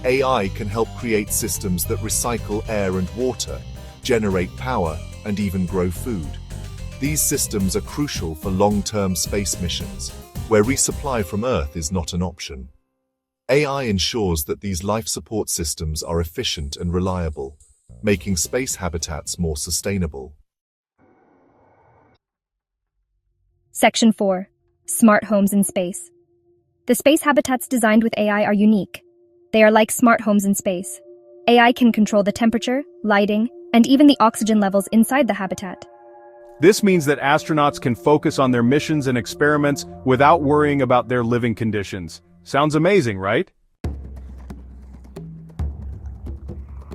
AI can help create systems that recycle air and water, generate power, and even grow food. These systems are crucial for long-term space missions, where resupply from Earth is not an option. AI ensures that these life support systems are efficient and reliable, making space habitats more sustainable. Section 4. Smart homes in space. The space habitats designed with AI are unique. They are like smart homes in space. AI can control the temperature, lighting, and even the oxygen levels inside the habitat. This means that astronauts can focus on their missions and experiments without worrying about their living conditions. Sounds amazing, right?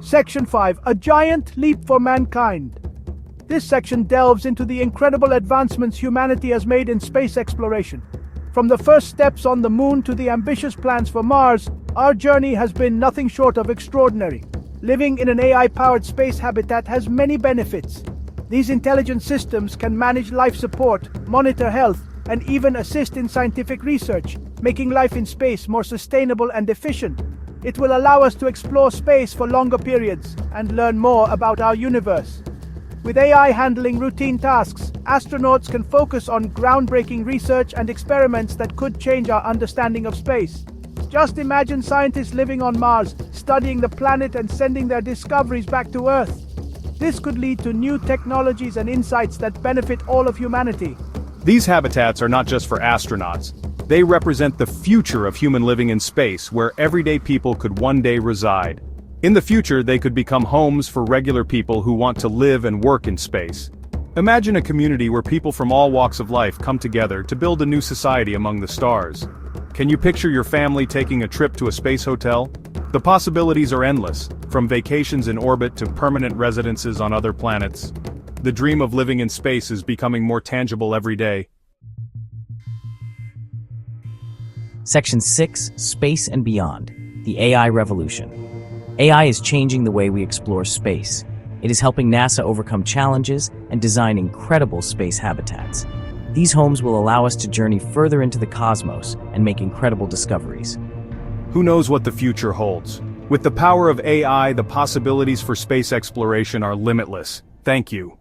Section 5. A giant leap for mankind. This section delves into the incredible advancements humanity has made in space exploration. From the first steps on the moon to the ambitious plans for Mars, our journey has been nothing short of extraordinary. Living in an AI-powered space habitat has many benefits. These intelligent systems can manage life support, monitor health, and even assist in scientific research, making life in space more sustainable and efficient. It will allow us to explore space for longer periods and learn more about our universe. With AI handling routine tasks, astronauts can focus on groundbreaking research and experiments that could change our understanding of space. Just imagine scientists living on Mars, studying the planet and sending their discoveries back to Earth. This could lead to new technologies and insights that benefit all of humanity. These habitats are not just for astronauts. They represent the future of human living in space, where everyday people could one day reside. In the future, they could become homes for regular people who want to live and work in space. Imagine a community where people from all walks of life come together to build a new society among the stars. Can you picture your family taking a trip to a space hotel? The possibilities are endless, from vacations in orbit to permanent residences on other planets. The dream of living in space is becoming more tangible every day. Section 6. Space and Beyond. The AI Revolution. AI is changing the way we explore space. It is helping NASA overcome challenges and design incredible space habitats. These homes will allow us to journey further into the cosmos and make incredible discoveries. Who knows what the future holds? With the power of AI, the possibilities for space exploration are limitless. Thank you.